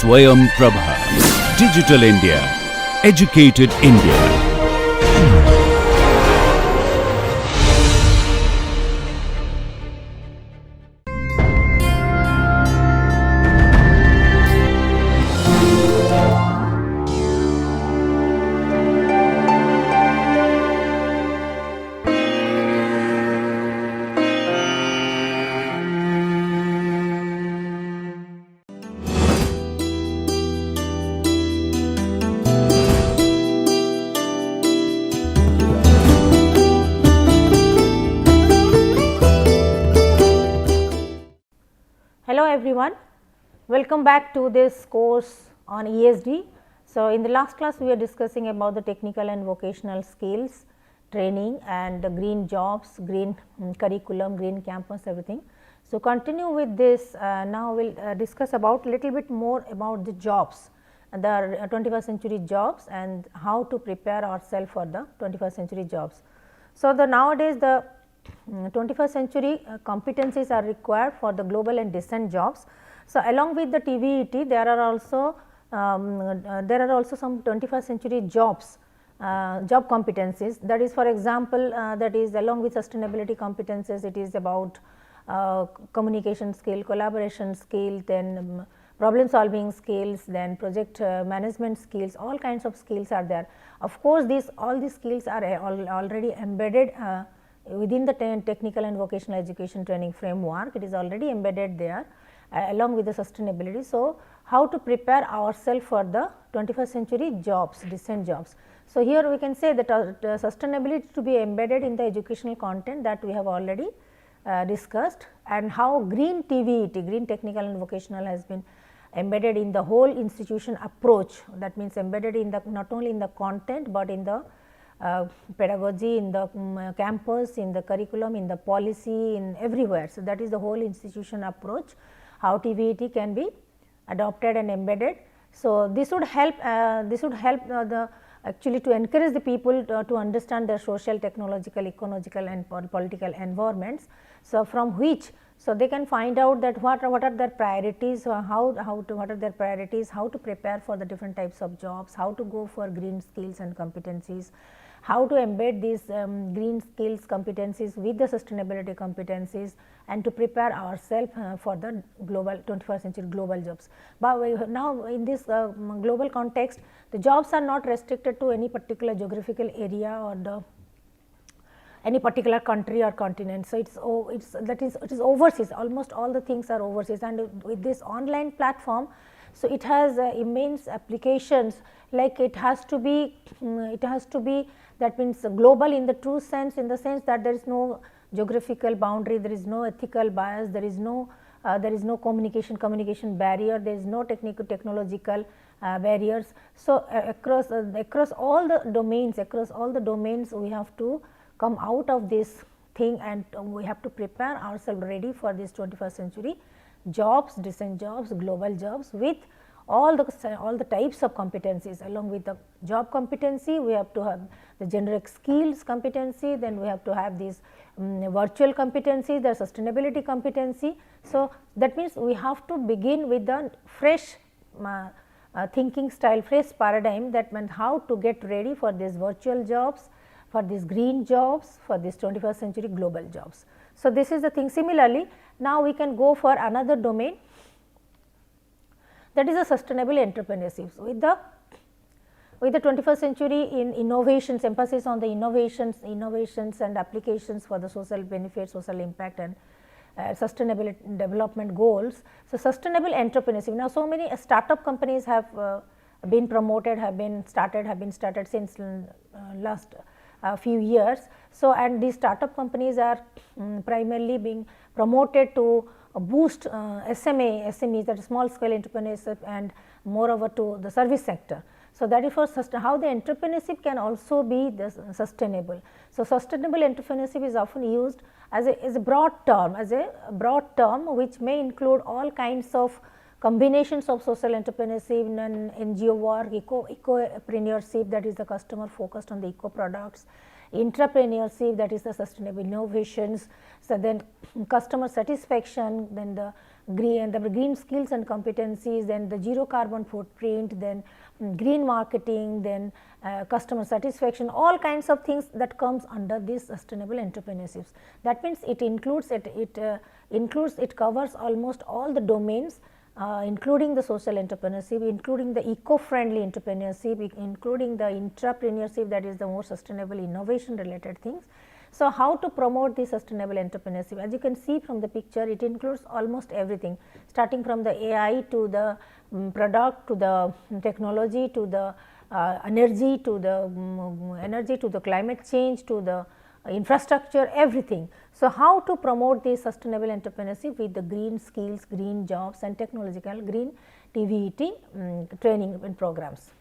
Swayam Prabha. Digital India. Educated India. Hello everyone, welcome back to this course on ESD. So, in the last class we were discussing about the technical and vocational skills training and the green jobs, green curriculum, green campus, everything. So, continue with this, now we will discuss about little bit more about the jobs, the 21st century jobs and how to prepare ourselves for the 21st century jobs. So, the nowadays the 21st century competencies are required for the global and decent jobs. So, along with the TVET there are also some 21st century jobs, job competencies, that is for example, that is along with sustainability competencies, it is about communication skill, collaboration skill, then problem solving skills, then project management skills, all kinds of skills are there. Of course, all these skills are already embedded within the technical and vocational education training framework. It is already embedded there along with the sustainability. So, how to prepare ourselves for the 21st century jobs, decent jobs. So, here we can say that sustainability to be embedded in the educational content that we have already discussed, and how green TVET, green technical and vocational, has been embedded in the whole institution approach. That means embedded in the not only in the content, but in the pedagogy, in the campus, in the curriculum, in the policy, in everywhere. So, that is the whole institution approach, how TVET can be adopted and embedded. So, this would help the actually to encourage the people to understand their social, technological, ecological and political environments. So, from which they can find out that what are their priorities, what are their priorities, how to prepare for the different types of jobs, how to go for green skills and competencies, how to embed these green skills competencies with the sustainability competencies, and to prepare ourselves for the global 21st century global jobs. But now in this global context, the jobs are not restricted to any particular geographical area or any particular country or continent. So, it is overseas, almost all the things are overseas, and with this online platform, so it has immense applications, like it has to be that means global in the true sense, in the sense that there is no geographical boundary, there is no ethical bias, there is no communication barrier, there is no technological barriers. So, across all the domains we have to come out of this thing, and we have to prepare ourselves ready for this 21st century jobs, decent jobs, global jobs, with all the types of competencies. Along with the job competency, we have to have the generic skills competency, then we have to have this virtual competency, the sustainability competency. So, that means we have to begin with the fresh thinking style, fresh paradigm, that means how to get ready for these virtual jobs, for these green jobs, for this 21st century global jobs. So, this is the thing. Similarly, now we can go for another domain, that is a sustainable entrepreneurship. With the 21st century in innovations, emphasis on the innovations and applications for the social benefit, social impact and sustainable development goals. So, sustainable entrepreneurship. Now, so many startup companies have been promoted, have been started since last few years. So, and these startup companies are primarily being promoted to boost SMEs, that is small scale entrepreneurship, and moreover to the service sector. So, that is for how the entrepreneurship can also be sustainable. So, sustainable entrepreneurship is often used as a broad term, which may include all kinds of combinations of social entrepreneurship and NGO work, ecopreneurship, that is the customer focused on the eco products, entrepreneurship, that is the sustainable innovations. So, then customer satisfaction, then the green skills and competencies, then the zero carbon footprint, then green marketing, then customer satisfaction, all kinds of things that comes under this sustainable entrepreneurships. That means it includes it covers almost all the domains, including the social entrepreneurship, including the eco-friendly entrepreneurship, including the intrapreneurship, that is the more sustainable innovation related things. So, how to promote the sustainable entrepreneurship? As you can see from the picture, it includes almost everything, starting from the AI to the product, to the technology, to the energy, to the climate change, to the infrastructure, everything. So, how to promote the sustainable entrepreneurship with the green skills, green jobs and technological green TVET training and programs.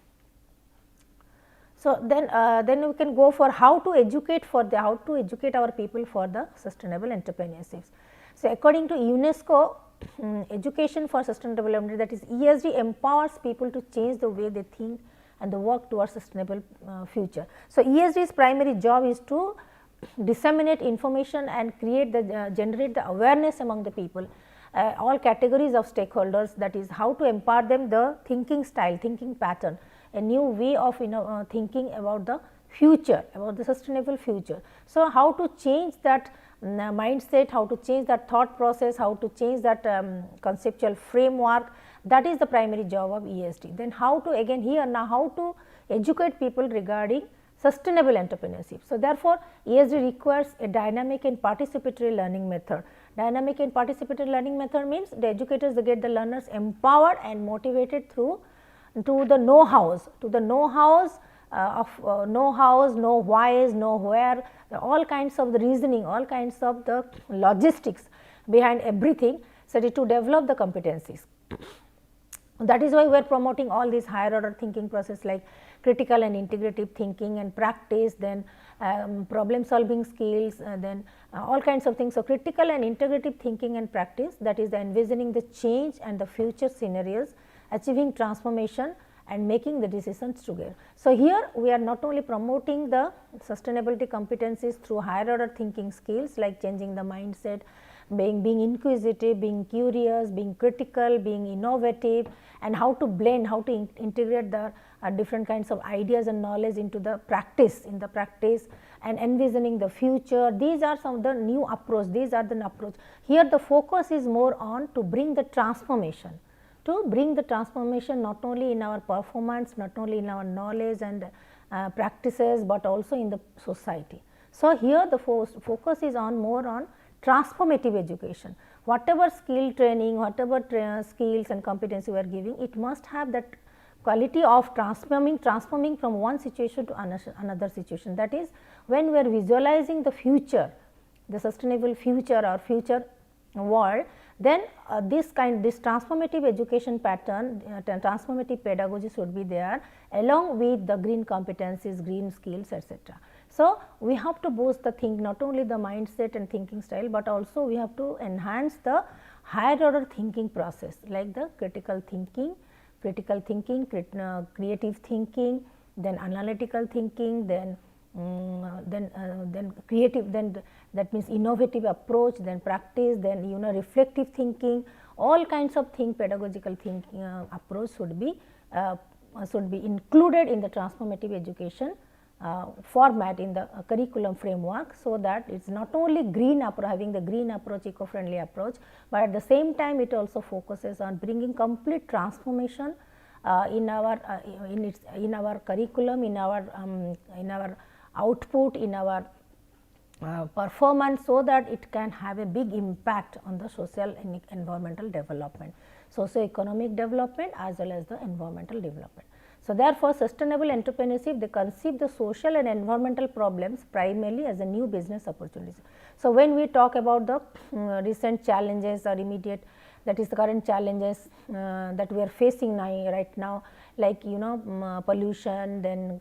So, then we can go for how to educate our people for the sustainable entrepreneurships. So, according to UNESCO, education for sustainable development, that is ESD, empowers people to change the way they think and the work towards sustainable future. So, ESD's primary job is to disseminate information and generate the awareness among the people, all categories of stakeholders, that is how to impart them the thinking style, thinking pattern, a new way of thinking about the future, about the sustainable future. So, how to change that mindset, how to change that thought process, how to change that conceptual framework, that is the primary job of ESD. Then how to how to educate people regarding sustainable entrepreneurship. So, therefore, ESD requires a dynamic and participatory learning method. Dynamic and participatory learning method means the educators get the learners empowered and motivated through to the know-hows, know whys, know where, all kinds of the reasoning, all kinds of the logistics behind everything, so to develop the competencies. That is why we are promoting all these higher order thinking process like critical and integrative thinking and practice, then problem solving skills, then all kinds of things. So, critical and integrative thinking and practice, that is the envisioning the change and the future scenarios, achieving transformation and making the decisions together. So, here we are not only promoting the sustainability competencies through higher order thinking skills like changing the mindset, being inquisitive, being curious, being critical, being innovative, and how to blend, how to integrate the different kinds of ideas and knowledge into the practice, and envisioning the future. These are some of the new approach, Here the focus is more on to bring the transformation, not only in our performance, not only in our knowledge and practices, but also in the society. So, here the focus is on more on transformative education. Whatever skill training, whatever skills and competence we are giving, it must have that quality of transforming from one situation to another situation. That is, when we are visualizing the future, the sustainable future or future world, then this transformative education pattern, transformative pedagogy should be there along with the green competencies, green skills, etc. So, we have to boost the not only the mindset and thinking style, but also we have to enhance the higher order thinking process like the critical thinking, creative thinking, then analytical thinking, then creative, then that means innovative approach, then practice, then reflective thinking, all kinds of pedagogical thinking approach should be included in the transformative education format in the curriculum framework. So, that it is not only having the green approach, eco-friendly approach, but at the same time it also focuses on bringing complete transformation in our curriculum, in our output, in our performance, so that it can have a big impact on the social and environmental development, socio-economic development as well as the environmental development. So, therefore, sustainable entrepreneurship, they conceive the social and environmental problems primarily as a new business opportunities. So, when we talk about the recent challenges or immediate, that is the current challenges that we are facing right now, like pollution, then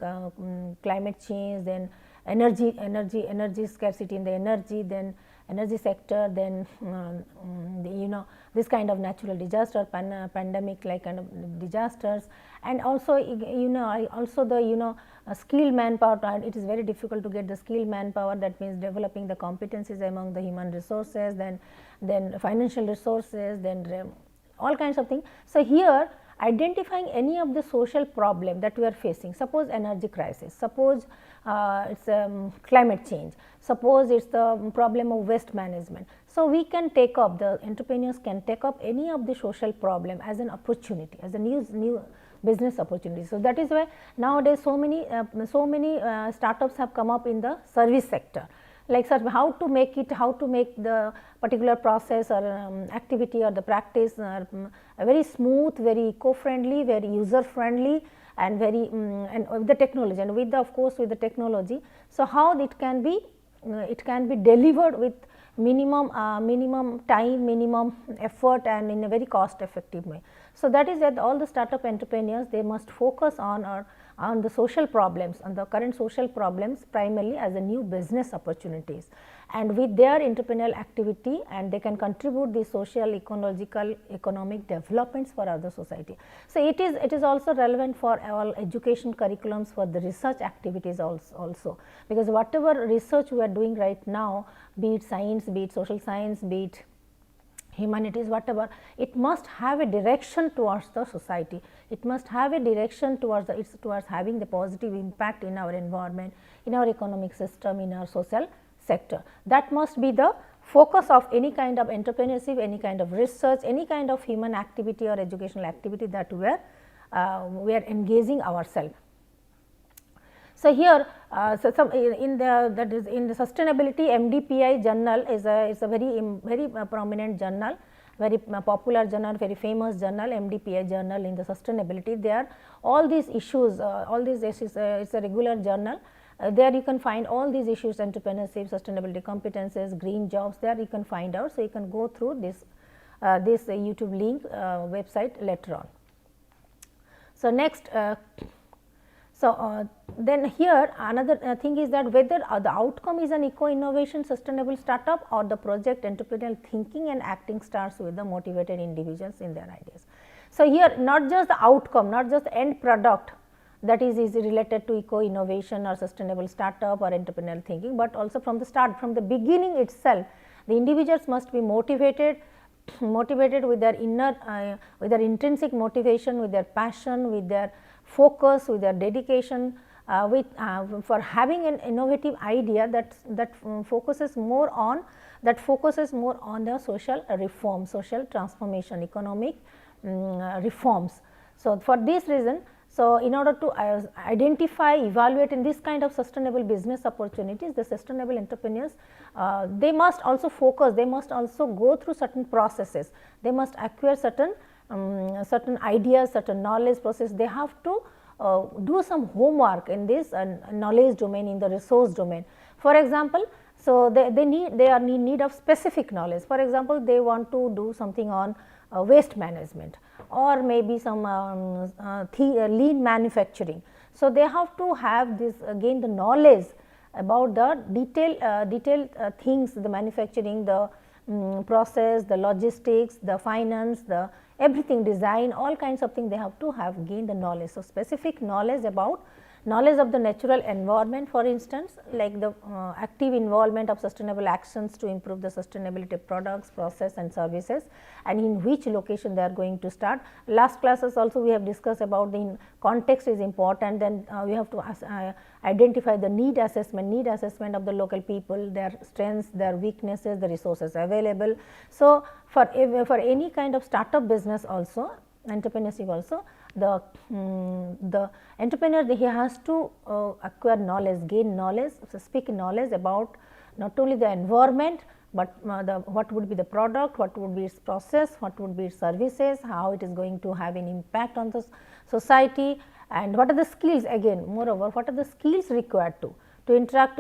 climate change, then energy scarcity in the energy, then energy sector, then this kind of natural disaster, pandemic like kind of disasters, and also also the skilled manpower. It is very difficult to get the skilled manpower. That means developing the competencies among the human resources, then financial resources, then all kinds of things. So, here identifying any of the social problem that we are facing, suppose energy crisis, suppose it is climate change, suppose it is the problem of waste management. So, we can take up, the entrepreneurs can take up any of the social problem as an opportunity, as a new business opportunity. So, that is why nowadays so many startups have come up in the service sector, like such how to make the particular process or activity or the practice very smooth, very eco-friendly, very user-friendly, and very and with the technology, and with the, of course, with the technology. So, how it can be delivered with minimum time, minimum effort, and in a very cost effective way. So, that is that all the startup entrepreneurs, they must focus on the social problems, on the current social problems primarily as a new business opportunities, and with their entrepreneurial activity, and they can contribute the social, ecological, economic developments for other society. So, it is also relevant for all education curriculums, for the research activities also, because whatever research we are doing right now, be it science, be it social science, be it humanities, whatever, it must have a direction towards the society. It must have a direction towards having the positive impact in our environment, in our economic system, in our social sector. That must be the focus of any kind of entrepreneurship, any kind of research, any kind of human activity or educational activity that we are engaging ourselves. So, here so some in the sustainability, MDPI journal is a very prominent journal, very popular journal, very famous journal, MDPI journal in the sustainability. There all these issues, it is a regular journal. There you can find all these issues, entrepreneurship, sustainability competences, green jobs, there you can find out. So, you can go through this YouTube link website later on. So, next then here another thing is that whether the outcome is an eco-innovation sustainable startup, or the project entrepreneurial thinking and acting starts with the motivated individuals in their ideas. So, here not just the outcome, not just the end product that is related to eco-innovation or sustainable startup or entrepreneurial thinking, but also from the start, from the beginning itself, the individuals must be motivated with their inner with their intrinsic motivation, with their passion, with their focus, with their dedication, for having an innovative idea that focuses more on the social reform, social transformation, economic reforms. So, for this reason, so in order to identify, evaluate in this kind of sustainable business opportunities, the sustainable entrepreneurs, they must also focus, they must also go through certain processes, they must acquire certain ideas, certain knowledge process. They have to do some homework in this knowledge domain, in the resource domain. For example, so they are in need of specific knowledge. For example, they want to do something on waste management, or maybe some lean manufacturing. So, they have to have this gain the knowledge about the detailed things, the manufacturing, the process, the logistics, the finance, the everything, design, all kinds of things they have to have gained the knowledge. So, specific knowledge about knowledge of the natural environment, for instance, like the active involvement of sustainable actions to improve the sustainability of products, process and services, and in which location they are going to start. Last classes also we have discussed about the context is important, then we have to identify the need assessment of the local people, their strengths, their weaknesses, the resources available. So, for any kind of startup business also, entrepreneurship also, the entrepreneur, he has to acquire knowledge, gain knowledge, speak knowledge about not only the environment, but what would be the product, what would be its process, what would be its services, how it is going to have an impact on the society, and what are the skills, again moreover what are the skills required to interact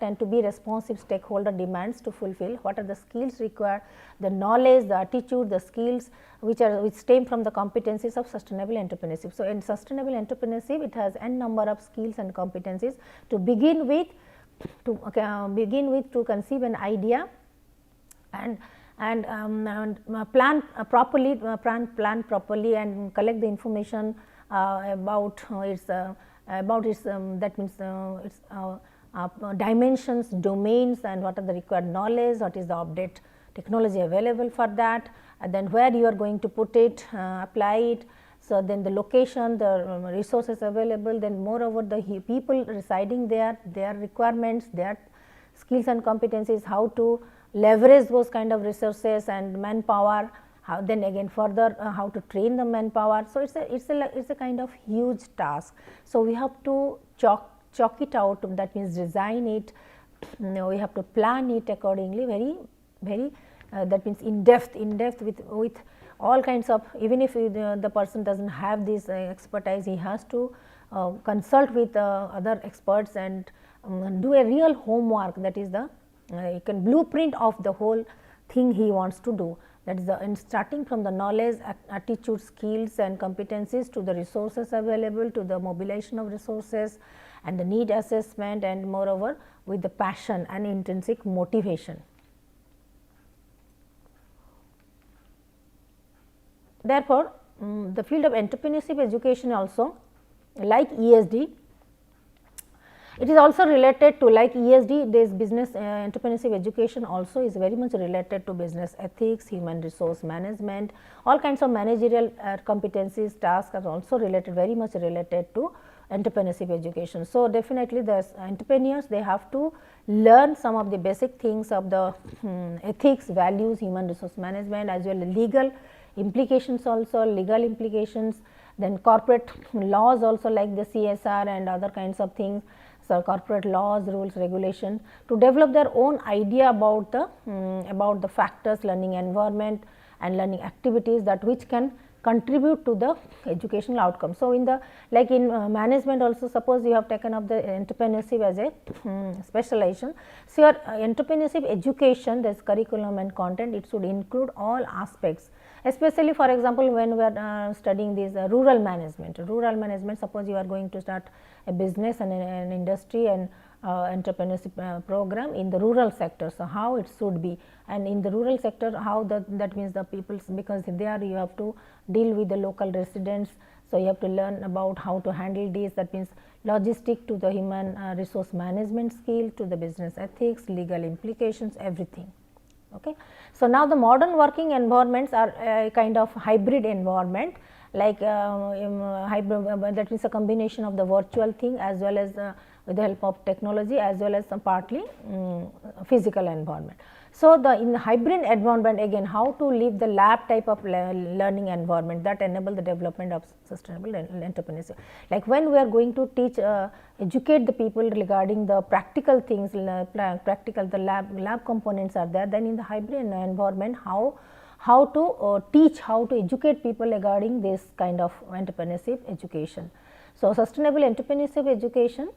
and to be responsive stakeholder demands to fulfill, what are the skills required, the knowledge, the attitude, the skills which stem from the competencies of sustainable entrepreneurship. So, in sustainable entrepreneurship, it has n number of skills and competencies to begin with, to conceive an idea, and and plan properly, plan properly and collect the information about its that means its dimensions, domains, and what are the required knowledge, what is the update technology available for that, and then where you are going to put it, apply it. So, then the location, the resources available, then moreover the people residing there, their requirements, their skills and competencies, how to leverage those kind of resources and manpower, how then again further how to train the manpower. So, it's a kind of huge task. So, we have to chalk it out, that means design it, we have to plan it accordingly, very that means in depth with all kinds of, even if the person does not have this expertise, he has to consult with other experts and do a real homework, that is the you can blueprint of the whole thing he wants to do. That is the starting from the knowledge, attitude, skills and competencies to the resources available, to the mobilization of resources and the need assessment, and moreover with the passion and intrinsic motivation. Therefore, the field of entrepreneurship education also, like ESD, it is also related to, like ESD, this business entrepreneurship education also is very much related to business ethics, human resource management, all kinds of managerial competencies, tasks are also related, very much related to entrepreneurship education. So, definitely the entrepreneurs, they have to learn some of the basic things of the ethics, values, human resource management, as well as legal implications also, legal implications, then corporate laws also, like the CSR and other kinds of things. So, corporate laws, rules, regulation, to develop their own idea about the factors, learning environment and learning activities that which can contribute to the educational outcome. So, in the like in management also, suppose you have taken up the entrepreneurship as a specialization. So, your entrepreneurship education, this curriculum and content, it should include all aspects, especially for example, when we are studying this rural management. Rural management, suppose you are going to start a business and an industry and entrepreneurship program in the rural sector. So, how it should be, and in the rural sector how that means the peoples, because there you have to deal with the local residents. So, you have to learn about how to handle this, that means logistic to the human resource management skill, to the business ethics, legal implications, everything. Okay. So, now the modern working environments are a kind of hybrid environment, like hybrid, that means a combination of the virtual thing as well as with the help of technology, as well as some partly physical environment. So, in the hybrid environment, again how to live the lab type of learning environment that enable the development of sustainable entrepreneurship. Like when we are going to teach educate the people regarding the practical things, practical the lab components are there, then in the hybrid environment how to teach, how to educate people regarding this kind of entrepreneurship education. So, sustainable entrepreneurship education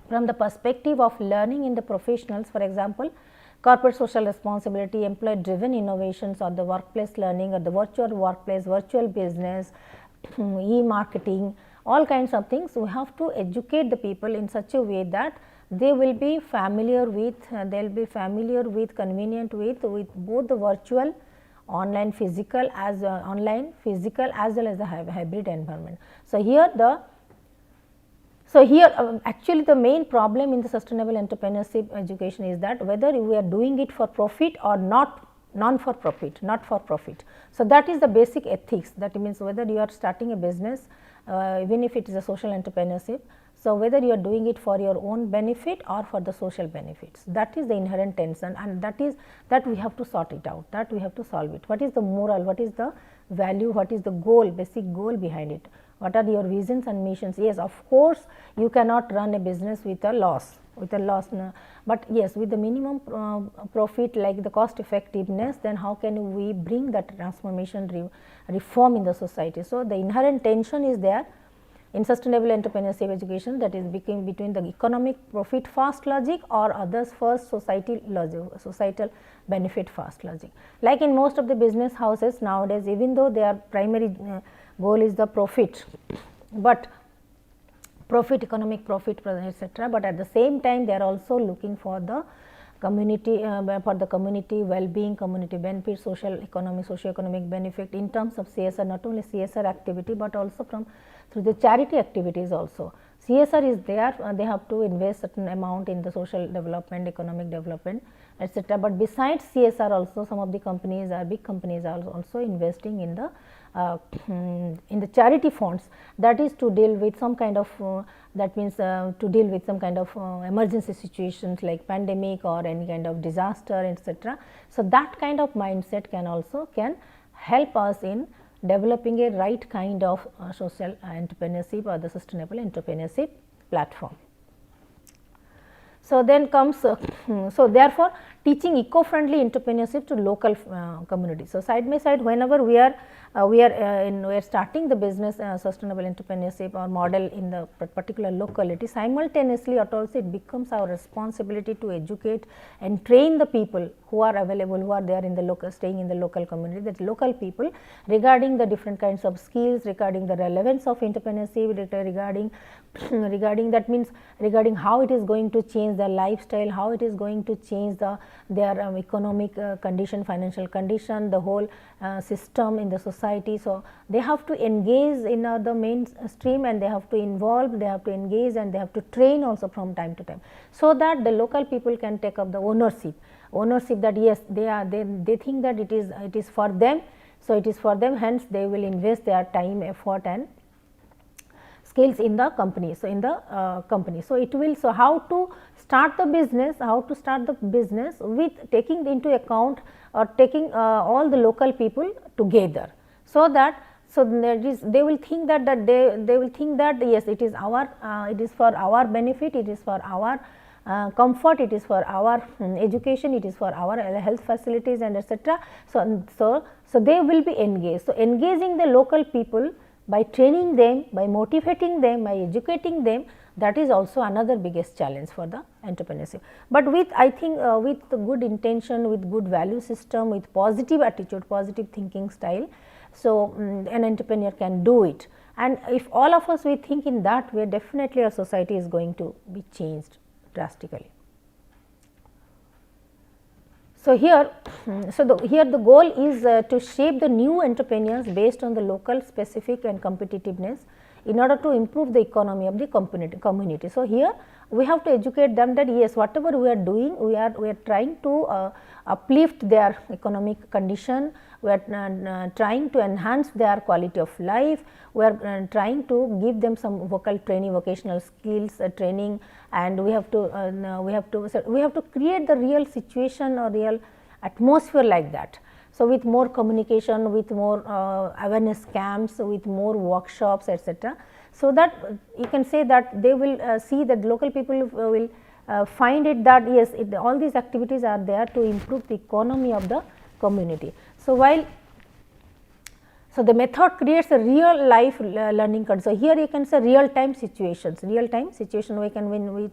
from the perspective of learning in the professionals, for example, corporate social responsibility, employee driven innovations, or the workplace learning, or the virtual workplace, virtual business, e-marketing, all kinds of things. We have to educate the people in such a way that they will be familiar with, convenient with both the virtual, online physical as well as the hybrid environment. So, here actually the main problem in the sustainable entrepreneurship education is that whether we are doing it for profit or not for profit. So, that is the basic ethics, that means whether you are starting a business even if it is a social entrepreneurship. So, whether you are doing it for your own benefit or for the social benefits, that is the inherent tension, and that we have to sort it out, that we have to solve it. What is the moral, what is the value, what is the goal, basic goal behind it, what are your visions and missions. Yes, of course, you cannot run a business with a loss, but yes, with the minimum profit, like the cost effectiveness, then how can we bring that transformation reform in the society. So, the inherent tension is there in sustainable entrepreneurship education, that is between the economic profit first logic or others first societal benefit first logic. Like in most of the business houses nowadays, even though their primary goal is the profit, but economic profit, etc., but at the same time they are also looking for the community for the community well-being, community benefit, socio-economic benefit in terms of CSR, not only CSR activity, but also through the charity activities also. CSR is there, they have to invest certain amount in the social development, economic development, etc. But besides CSR also, some of the companies are big companies are also investing in the charity funds, that is to deal with some kind of that means to deal with some kind of emergency situations like pandemic or any kind of disaster, etc. So, that kind of mindset can help us in developing a right kind of social entrepreneurship or the sustainable entrepreneurship platform. So, then comes so therefore, teaching eco-friendly entrepreneurship to local communities. So, side by side whenever we are starting the business sustainable entrepreneurship or model in the particular locality, simultaneously also it becomes our responsibility to educate and train the people who are available, who are there in the local, staying in the local community, that local people regarding the different kinds of skills, regarding the relevance of entrepreneurship, regarding that means regarding how it is going to change their lifestyle, how it is going to change their economic condition, financial condition, the whole system in the society. So, they have to engage in the mainstream and they have to involve, they have to engage and they have to train also from time to time. So, that the local people can take up the ownership that yes, they think that it is for them. So, it is for them, hence they will invest their time, effort and skills in the company. So, in the company. So, it will, so how to start the business, with taking into account or taking all the local people together. So, that they will think that they will think that yes, it is for our benefit, it is for our comfort, it is for our education, it is for our health facilities and etc. So, they will be engaged. So, engaging the local people by training them, by motivating them, by educating them, that is also another biggest challenge for the entrepreneurship. But with I think with good intention, with good value system, with positive attitude, positive thinking style, so an entrepreneur can do it. And if all of us we think in that way, definitely our society is going to be changed drastically. So, here the goal is to shape the new entrepreneurs based on the local specific and competitiveness in order to improve the economy of the community. So, here we have to educate them that yes, whatever we are doing, we are trying to uplift their economic condition, we are trying to enhance their quality of life, we are trying to give them some vocational skills training, and we have to create the real situation or real atmosphere like that. So, with more communication, with more awareness camps, with more workshops, etc. So, that you can say that they will see that local people will find it that yes, all these activities are there to improve the economy of the community. So, the method creates a real life learning curve. So, here you can say real time situations, when we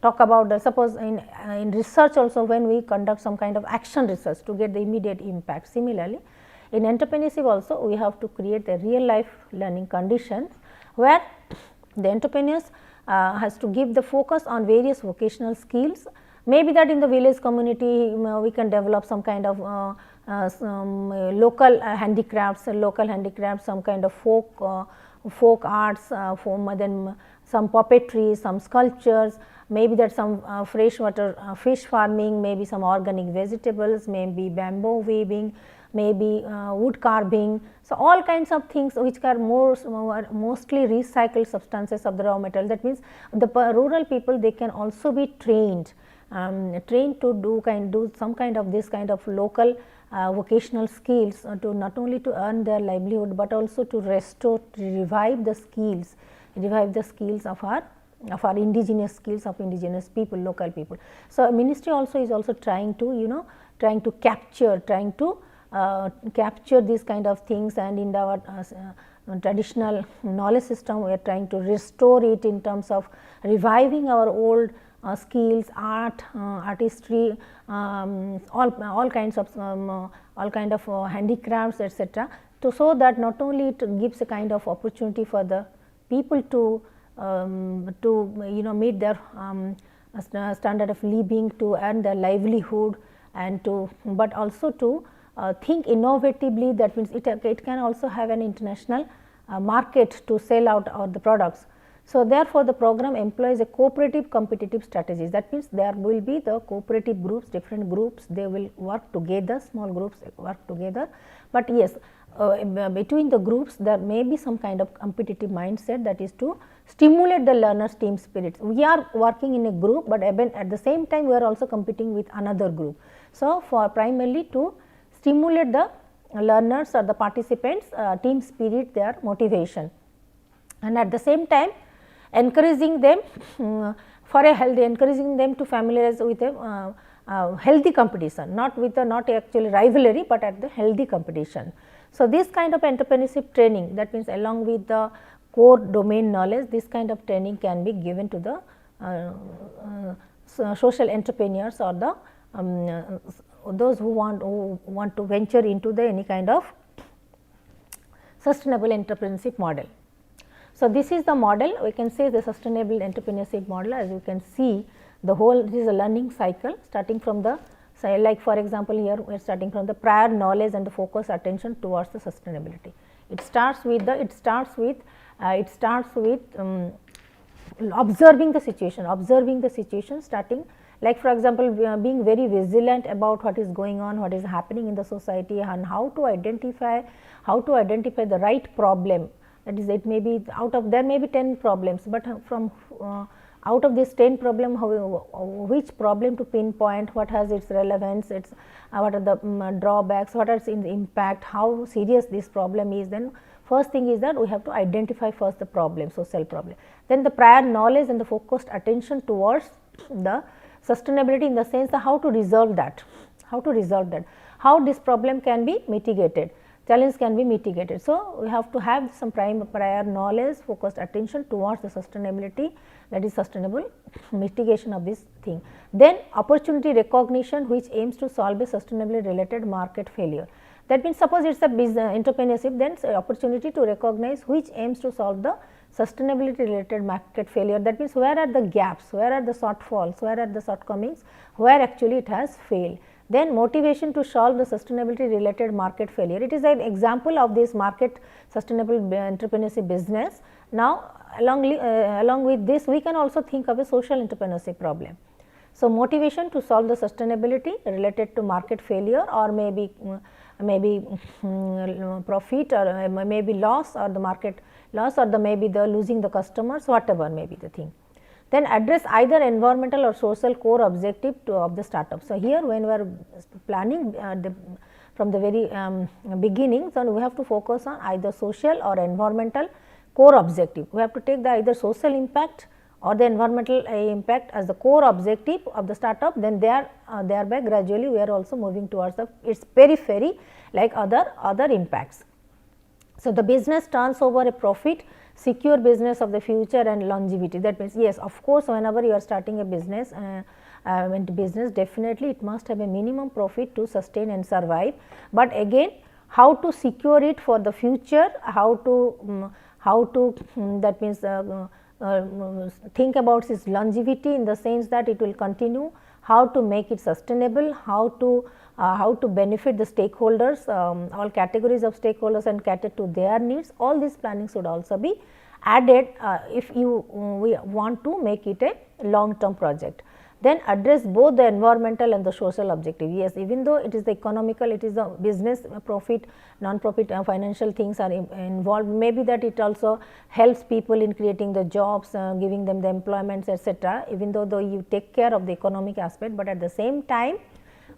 talk about suppose in research also, when we conduct some kind of action research to get the immediate impact. Similarly, in entrepreneurship also we have to create a real life learning conditions where the entrepreneurs has to give the focus on various vocational skills. Maybe that in the village community we can develop some kind of some local handicrafts, some kind of folk arts, then some puppetry, some sculptures, maybe that some freshwater fish farming, maybe some organic vegetables, maybe bamboo weaving, maybe wood carving. So, all kinds of things which are mostly recycled substances of the raw material. That means, the rural people they can also be trained to do some kind of this kind of local vocational skills to not only to earn their livelihood, but also to restore, to revive the skills of our indigenous skills of indigenous people, local people. So, ministry also is also trying to capture these kind of things, and in our traditional knowledge system we are trying to restore it in terms of reviving our old skills, art, artistry, all kinds of handicrafts, etc. So that not only it gives a kind of opportunity for the people to meet their standard of living, to earn their livelihood, and to but also to think innovatively. That means it can also have an international market to sell out the products. So, therefore, the program employs a cooperative competitive strategies. That means, there will be the cooperative groups, different groups, they will work together, small groups work together, but yes, between the groups there may be some kind of competitive mindset, that is to stimulate the learners' team spirits. We are working in a group, but at the same time we are also competing with another group. So, for primarily to stimulate the learners or the participants team spirit, their motivation, and at the same time encouraging them for a healthy, encouraging them to familiarize with a healthy competition, not with a not actually rivalry, but at the healthy competition. So, this kind of entrepreneurship training, that means along with the core domain knowledge, this kind of training can be given to the social entrepreneurs or the those who want to venture into the any kind of sustainable entrepreneurship model. So, this is the model, we can say the sustainable entrepreneurship model. As you can see, the whole, this is a learning cycle starting from the, say like for example, here we are starting from the prior knowledge and the focus attention towards the sustainability. It starts with the, observing the situation, starting like for example, being very vigilant about what is going on, what is happening in the society, and how to identify the right problem. That is, it may be out of, there may be 10 problems, but from out of this 10 problem, which problem to pinpoint, what has its relevance, its what are the drawbacks, what is in the impact, how serious this problem is. Then first thing is that we have to identify first the problem, social problem. Then the prior knowledge and the focused attention towards the sustainability, in the sense of how to resolve that, how this problem can be mitigated, challenge can be mitigated. So, we have to have some prior knowledge, focused attention towards the sustainability, that is sustainable mitigation of this thing. Then opportunity recognition, which aims to solve a sustainability related market failure. That means, suppose it is a business entrepreneurship, then opportunity to recognize which aims to solve the sustainability related market failure. That means, where are the gaps, where are the shortfalls, where are the shortcomings, where actually it has failed. Then motivation to solve the sustainability related market failure. It is an example of this market sustainable entrepreneurship business. Now, along with this, we can also think of a social entrepreneurship problem. So, motivation to solve the sustainability related to market failure, or maybe profit, or maybe loss, or the market loss, or the maybe the losing the customers, whatever may be the thing. Then address either environmental or social core objective of the startup. So, here when we are planning from the very beginning, so we have to focus on either social or environmental core objective. We have to take the either social impact or the environmental impact as the core objective of the startup. Then thereby gradually we are also moving towards its periphery, like other impacts. So, the business turns over a profit, secure business of the future and longevity. That means, yes, of course, whenever you are starting a business, definitely it must have a minimum profit to sustain and survive, but again how to secure it for the future, how to that means think about its longevity, in the sense that it will continue, how to make it sustainable, how to benefit the stakeholders, all categories of stakeholders, and cater to their needs. All these planning should also be added if we want to make it a long term project. Then address both the environmental and the social objective. Yes, even though it is the economical, it is the business profit, non-profit financial things are involved, maybe that it also helps people in creating the jobs, giving them the employments, etc. Even though you take care of the economic aspect, but at the same time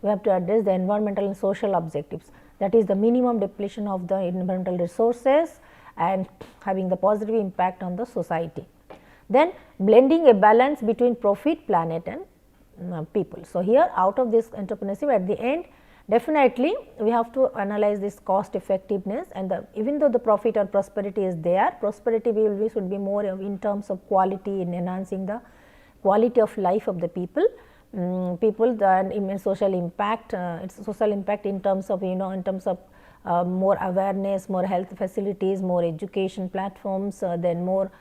we have to address the environmental and social objectives, that is the minimum depletion of the environmental resources and having the positive impact on the society. Then blending a balance between profit, planet and people. So, here out of this entrepreneurship, at the end definitely we have to analyze this cost effectiveness, and even though the profit or prosperity is there, prosperity should be more in terms of quality, in enhancing the quality of life of the people, then social impact, its social impact in terms of more awareness, more health facilities, more education platforms, then more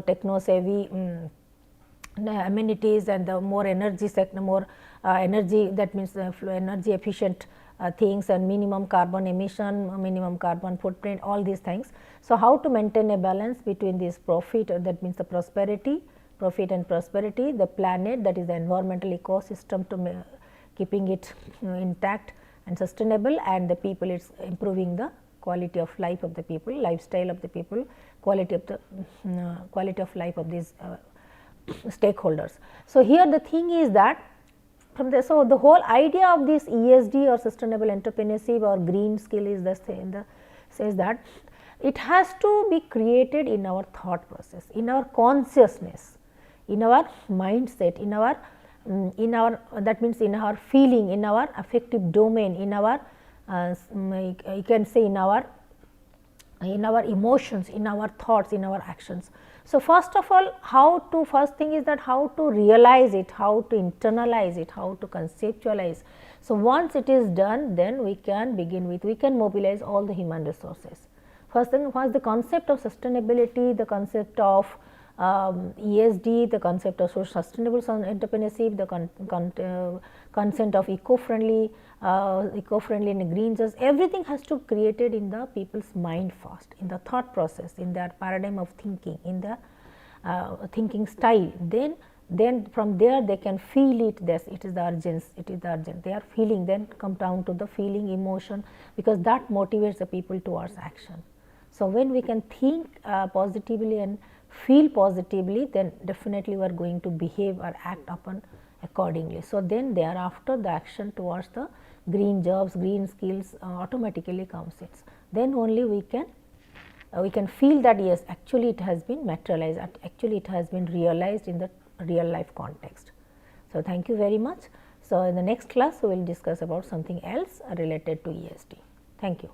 techno savvy amenities and the more energy sector, more energy, that means energy efficient things, and minimum carbon emission, minimum carbon footprint, all these things. So, how to maintain a balance between this profit, that means the prosperity, profit and prosperity, the planet, that is the environmental ecosystem, to keeping it intact and sustainable, and the people, it is improving the quality of life of the people, lifestyle of the people, quality of life of these stakeholders. So, here the thing is that from the, so the whole idea of this ESD or sustainable entrepreneurship or green skill is the same, says that it has to be created in our thought process, in our consciousness, in our mindset, in our that means in our feeling, in our affective domain, in our you can say in our emotions, in our thoughts, in our actions. So, first of all, first thing is that how to realize it, how to internalize it, how to conceptualize. So, once it is done, then we can begin with, we can mobilize all the human resources. First thing was the concept of sustainability, the concept of ESD, the concept of sustainable entrepreneurship, the concept of eco-friendly and green justice, everything has to be created in the people's mind first, in the thought process, in their paradigm of thinking, in the thinking style. Then from there they can feel it, it is the urgence, they are feeling, then come down to the feeling, emotion, because that motivates the people towards action. So, when we can think positively and feel positively, then definitely we are going to behave or act upon accordingly. So, then thereafter the action towards the green jobs, green skills automatically comes in. Then only we can feel that yes, actually it has been materialized, actually it has been realized in the real life context. So, thank you very much. So, in the next class we will discuss about something else related to ESD. Thank you.